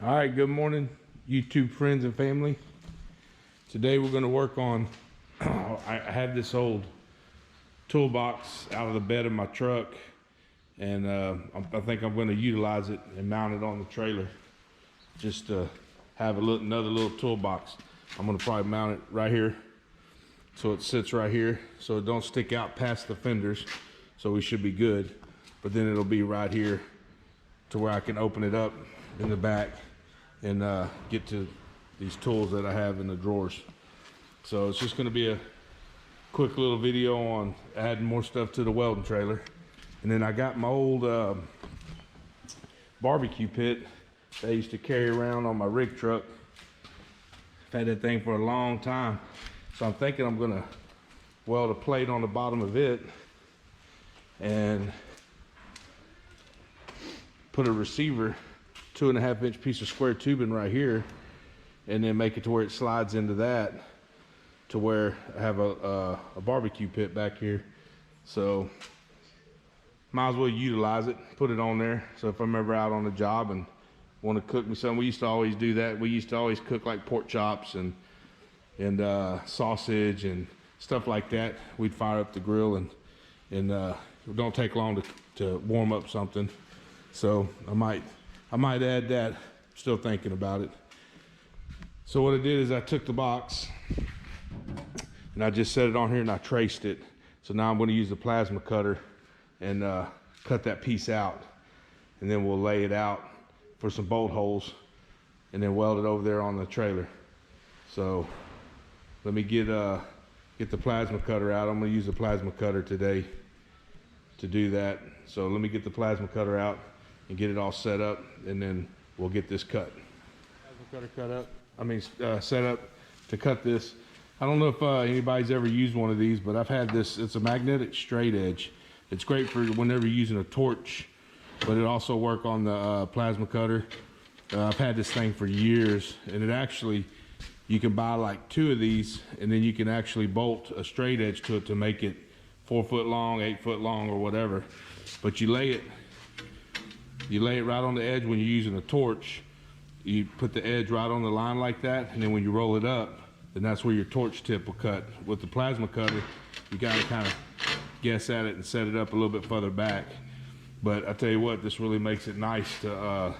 All right, good morning, YouTube friends and family. Today we're going to work on, I have this old toolbox out of the bed of my truck, and I think I'm going to utilize it and mount it on the trailer just to have another little toolbox. I'm going to probably mount it right here so it sits right here so it don't stick out past the fenders, so we should be good. But then it'll be right here to where I can open it up in the back and get to these tools that I have in the drawers. So it's just going to be a quick little video on adding more stuff to the welding trailer. And then I got my old barbecue pit that I used to carry around on my rig truck. I've had that thing for a long time, so I'm thinking I'm going to weld a plate on the bottom of it and put a receiver 2.5-inch piece of square tubing right here, and then make it to where it slides into that, to where I have a barbecue pit back here. So might as well utilize it, put it on there. So if I'm ever out on a job and want to cook me something, we used to always do that. We used to always cook like pork chops and sausage and stuff like that. We'd fire up the grill and it don't take long to warm up something. So I might add that. Still thinking about it. So what I did is I took the box and I just set it on here and I traced it. So now I'm going to use the plasma cutter and cut that piece out, and then we'll lay it out for some bolt holes and then weld it over there on the trailer. So let me get the plasma cutter out. I'm going to use the plasma cutter today to do that. So let me get the plasma cutter out and get it all set up, and then we'll get this cut. Plasma cutter set up to cut this. I don't know if anybody's ever used one of these, but I've had this. It's a magnetic straight edge. It's great for whenever you're using a torch, but it also works on the plasma cutter. I've had this thing for years, and it actually, you can buy like 2 of these, and then you can actually bolt a straight edge to it to make it 4 foot long, 8 foot long, or whatever. But you lay it right on the edge when you're using a torch. You put the edge right on the line like that, and then when you roll it up, then that's where your torch tip will cut. With the plasma cutter, you gotta kind of guess at it and set it up a little bit further back. But I tell you what, this really makes it nice to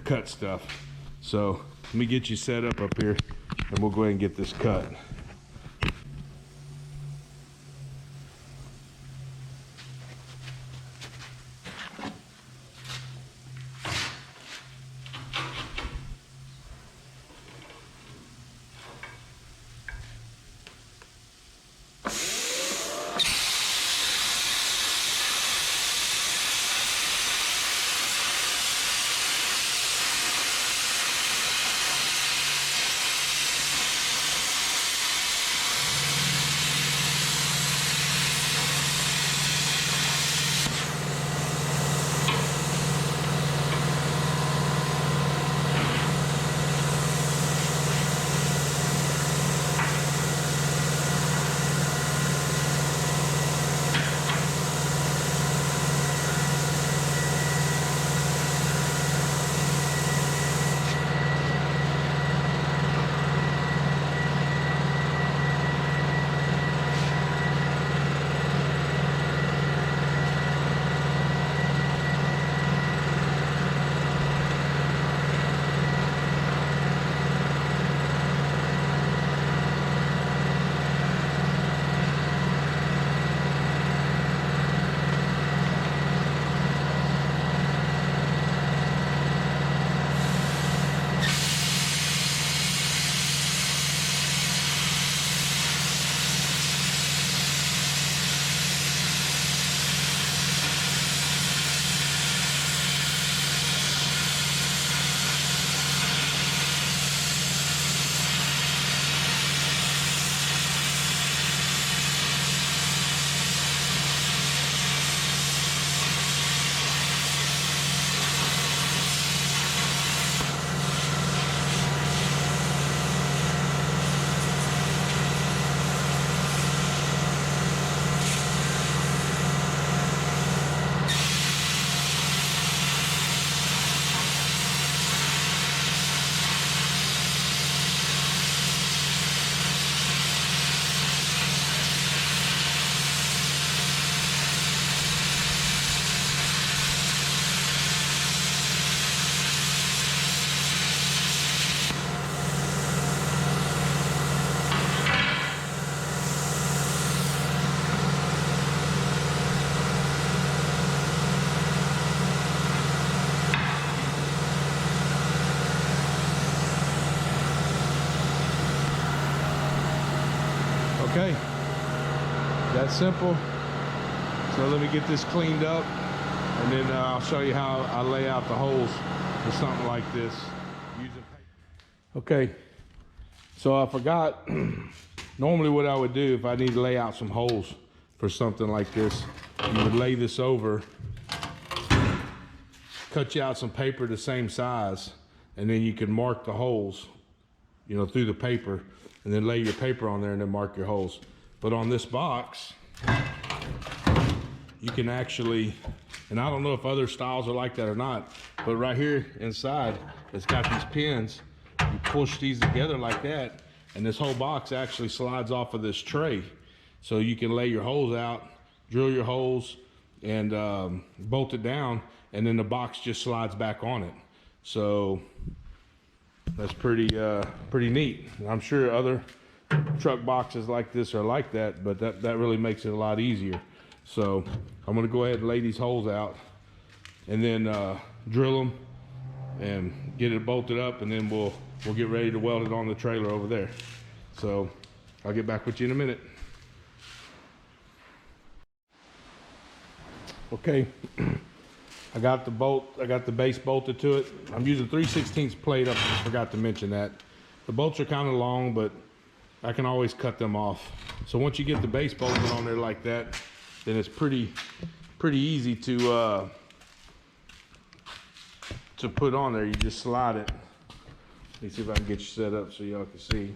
cut stuff. So let me get you set up here, and we'll go ahead and get this cut. That simple. So let me get this cleaned up, and then I'll show you how I lay out the holes for something like this using paper. Okay, so I forgot. Normally what I would do if I need to lay out some holes for something like this, you would lay this over, cut you out some paper the same size, and then you can mark the holes, you know, through the paper, and then lay your paper on there and then mark your holes. But on this box, you can actually, and I don't know if other styles are like that or not, but right here inside, it's got these pins. You push these together like that, and this whole box actually slides off of this tray. So you can lay your holes out, drill your holes, and bolt it down, and then the box just slides back on it. So that's pretty neat. I'm sure other truck boxes like this are like that, but that really makes it a lot easier. So I'm gonna go ahead and lay these holes out, and then drill them and get it bolted up, and then we'll get ready to weld it on the trailer over there. So I'll get back with you in a minute. Okay, I got the base bolted to it. I'm using 3/16 plate. I forgot to mention that. The bolts are kind of long, but I can always cut them off. So once you get the base bolted on there like that, then it's pretty easy to put on there. You just slide it. Let me see if I can get you set up so y'all can see.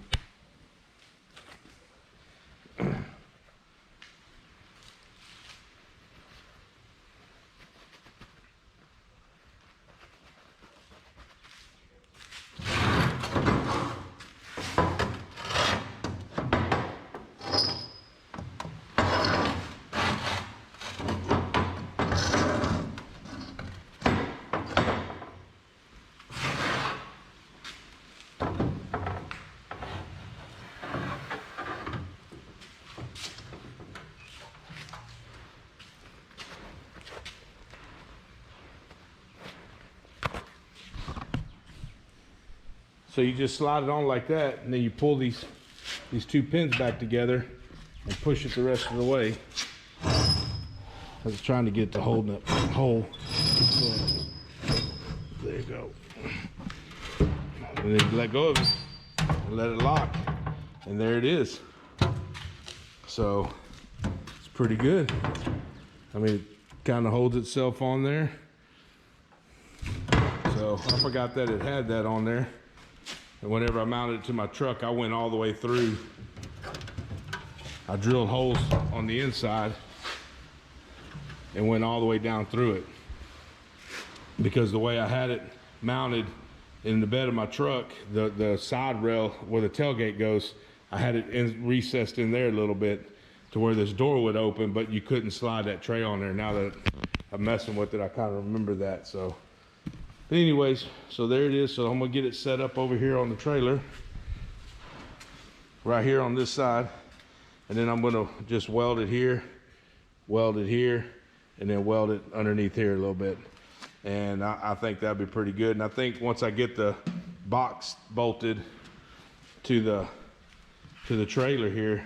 So you just slide it on like that, and then you pull these two pins back together and push it the rest of the way. I was trying to get to holding that hole. So, there you go. And then you let go of it and let it lock, and there it is. So it's pretty good. I mean, it kind of holds itself on there. So I forgot that it had that on there. And whenever I mounted it to my truck, I went all the way through. I drilled holes on the inside and went all the way down through it. Because the way I had it mounted in the bed of my truck, the side rail where the tailgate goes, I had it recessed in there a little bit to where this door would open, but you couldn't slide that tray on there. Now that I'm messing with it, I kind of remember that. So. But anyways, so there it is. So I'm gonna get it set up over here on the trailer, right here on this side, and then I'm gonna just weld it here, and then weld it underneath here a little bit. And I think that'd be pretty good. And I think once I get the box bolted to the trailer here,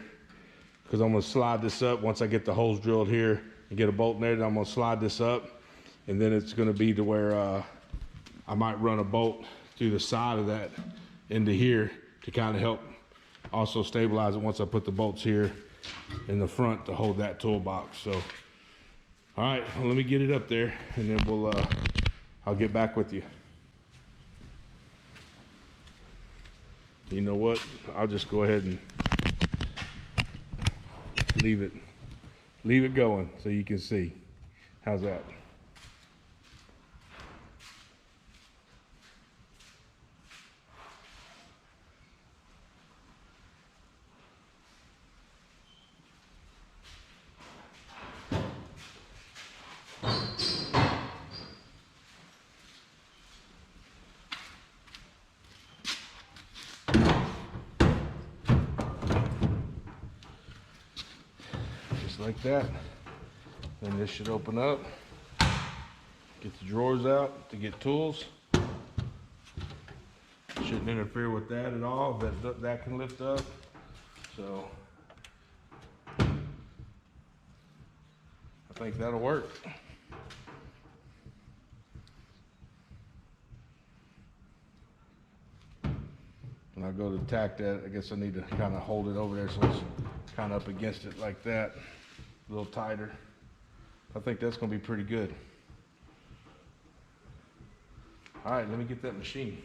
because I'm gonna slide this up once I get the holes drilled here and get a bolt in there, then I'm gonna slide this up, and then it's gonna be to where I might run a bolt through the side of that into here to kind of help also stabilize it once I put the bolts here in the front to hold that toolbox. So, all right, well, let me get it up there, and then I'll get back with you. You know what? I'll just go ahead and leave it going so you can see. How's that? Like that. Then this should open up. Get the drawers out to get tools. Shouldn't interfere with that at all. That can lift up. So think that'll work. When I go to tack that, I guess I need to kind of hold it over there so it's kind of up against it like that, a little tighter. I think that's going to be pretty good. All right, let me get that machine.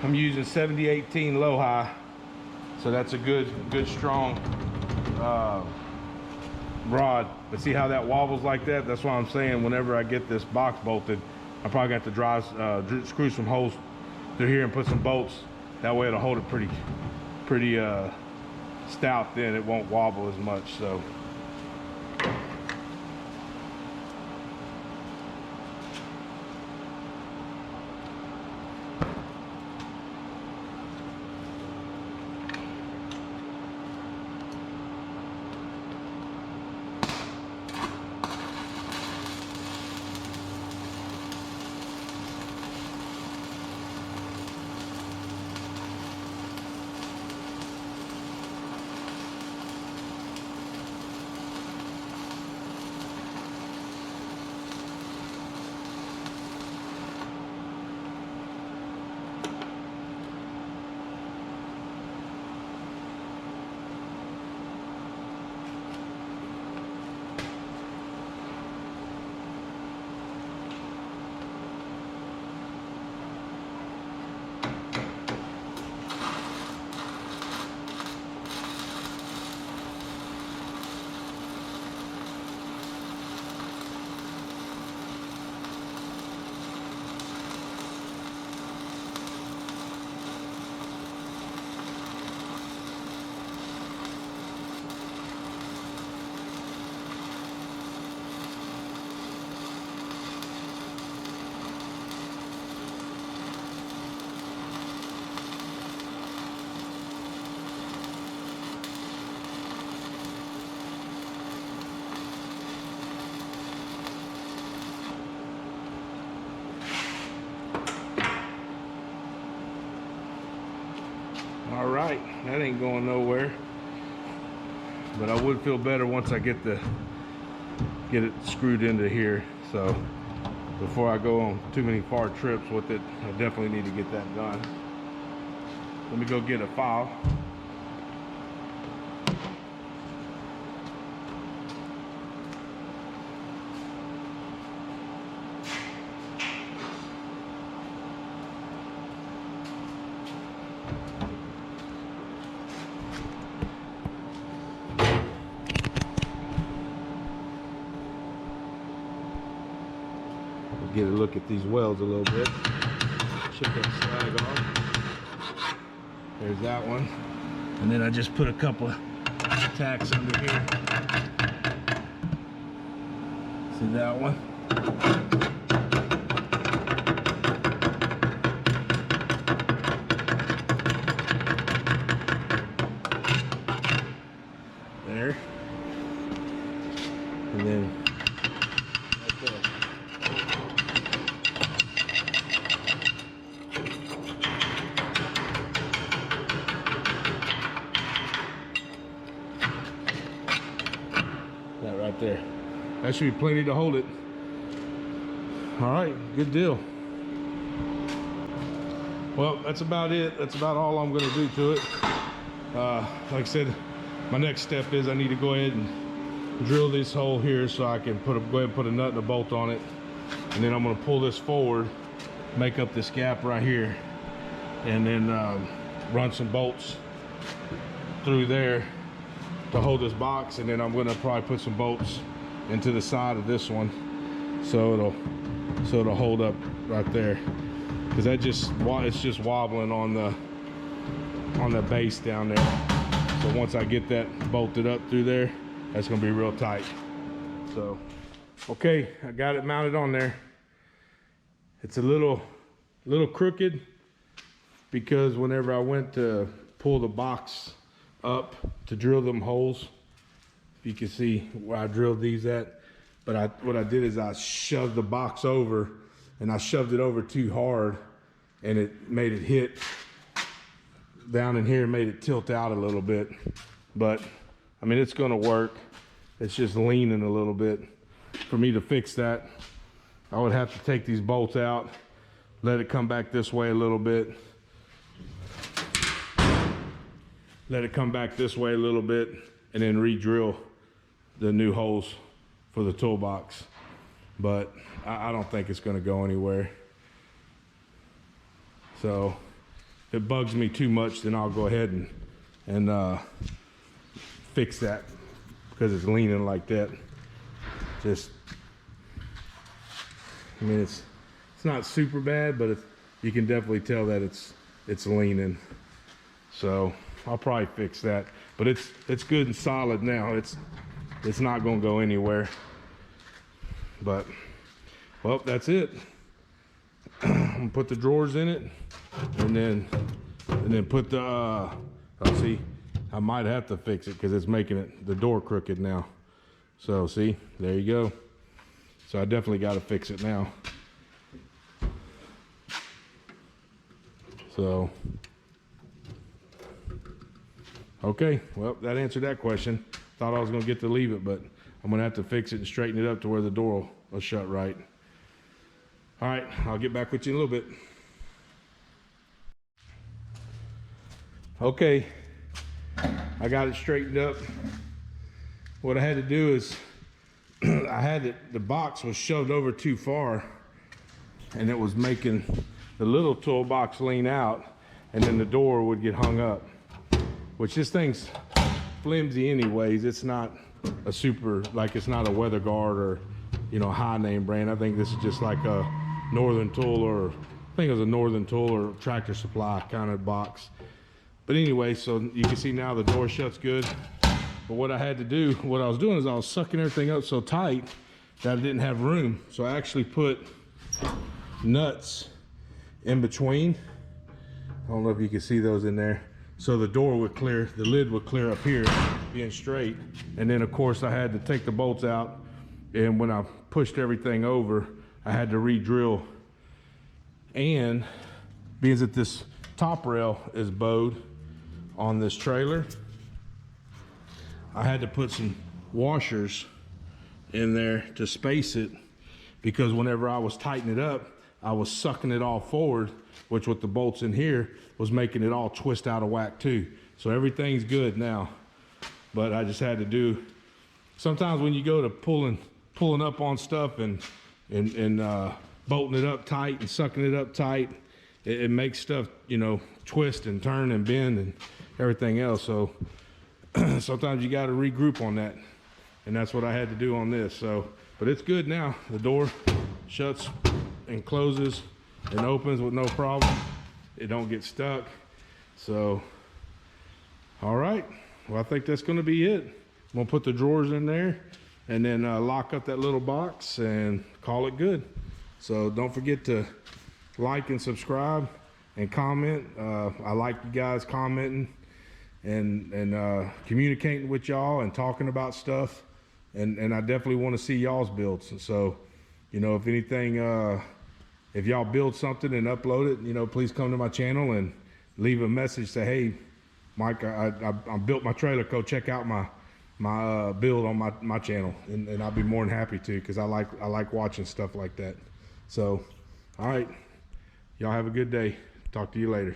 I'm using 70-18 low high, so that's a good strong rod. But see how that wobbles like that? That's why I'm saying whenever I get this box bolted, I'm probably going to have to drive screw some holes through here and put some bolts. That way it'll hold it pretty stout. Then it won't wobble as much. So. All right, that ain't going nowhere, but I would feel better once I get it screwed into here. So before I go on too many far trips with it, I definitely need to get that done. Let me go get a file. Get a look at these welds a little bit. Chip that slag off. There's that one. And then I just put a couple of tacks under here. See that one? There. And then right there. That right there. That should be plenty to hold it. All right, good deal. Well, that's about it. That's about all I'm gonna do to it. Like I said, my next step is I need to go ahead and drill this hole here so I can go ahead and put a nut and a bolt on it. And then I'm gonna pull this forward, make up this gap right here, and then run some bolts through there to hold this box. And then I'm gonna probably put some bolts into the side of this one so it'll hold up right there, because it's just wobbling on the base down there. So once I get that bolted up through there, that's gonna be real tight. So okay, I got it mounted on there. It's a little crooked because whenever I went to pull the box up to drill them holes, you can see where I drilled these at. But what I did is I shoved the box over, and I shoved it over too hard, and it made it hit down in here, made it tilt out a little bit. But I mean, it's gonna work. It's just leaning a little bit. For me to fix that, I would have to take these bolts out, let it come back this way a little bit, let it come back this way a little bit, and then re-drill the new holes for the toolbox. But I don't think it's gonna go anywhere. So if it bugs me too much, then I'll go ahead and fix that, because it's leaning like that. Just, I mean, it's not super bad, but you can definitely tell that it's leaning. So I'll probably fix that. But it's good and solid now. It's not gonna go anywhere. But well, that's it. I'm gonna put the drawers in it, and then put the let's see, I might have to fix it because it's making the door crooked now. So see, there you go. So I definitely got to fix it now. So okay, well, that answered that question. Thought I was gonna get to leave it, but I'm gonna have to fix it and straighten it up to where the door will shut right. All right, I'll get back with you in a little bit. Okay, I got it straightened up. What I had to do is the box was shoved over too far, and it was making the little toolbox lean out, and then the door would get hung up, which this thing's flimsy anyways. It's not a super, like, it's not a Weather Guard or, you know, high name brand. I think this is just like a Northern Tool, or I think it was a Northern Tool or Tractor Supply kind of box. But anyway, so you can see now the door shuts good. But what I had to do, what I was doing is I was sucking everything up so tight that I didn't have room. So I actually put nuts in between. I don't know if you can see those in there. So the door would clear, the lid would clear up here, being straight. And then of course I had to take the bolts out, and when I pushed everything over, I had to re-drill. And being that this top rail is bowed on this trailer, I had to put some washers in there to space it, because whenever I was tightening it up, I was sucking it all forward, which with the bolts in here was making it all twist out of whack too. So everything's good now, but I just had to do, sometimes when you go to pulling up on stuff and bolting it up tight and sucking it up tight, it makes stuff, you know, twist and turn and bend and everything else. So sometimes you got to regroup on that, and that's what I had to do on this. So, but it's good now. The door shuts and closes and opens with no problem. It don't get stuck. So, all right. Well, I think that's going to be it. I'm going to put the drawers in there and then lock up that little box and call it good. So don't forget to like and subscribe and comment. I like you guys commenting and communicating with y'all and talking about stuff. and I definitely want to see y'all's builds. So, you know, if anything, if y'all build something and upload it, you know, please come to my channel and leave a message. Say, hey, Mike, I built my trailer. Go check out my build on my channel, and I'll be more than happy to, because I like watching stuff like that. So, all right, y'all have a good day. Talk to you later.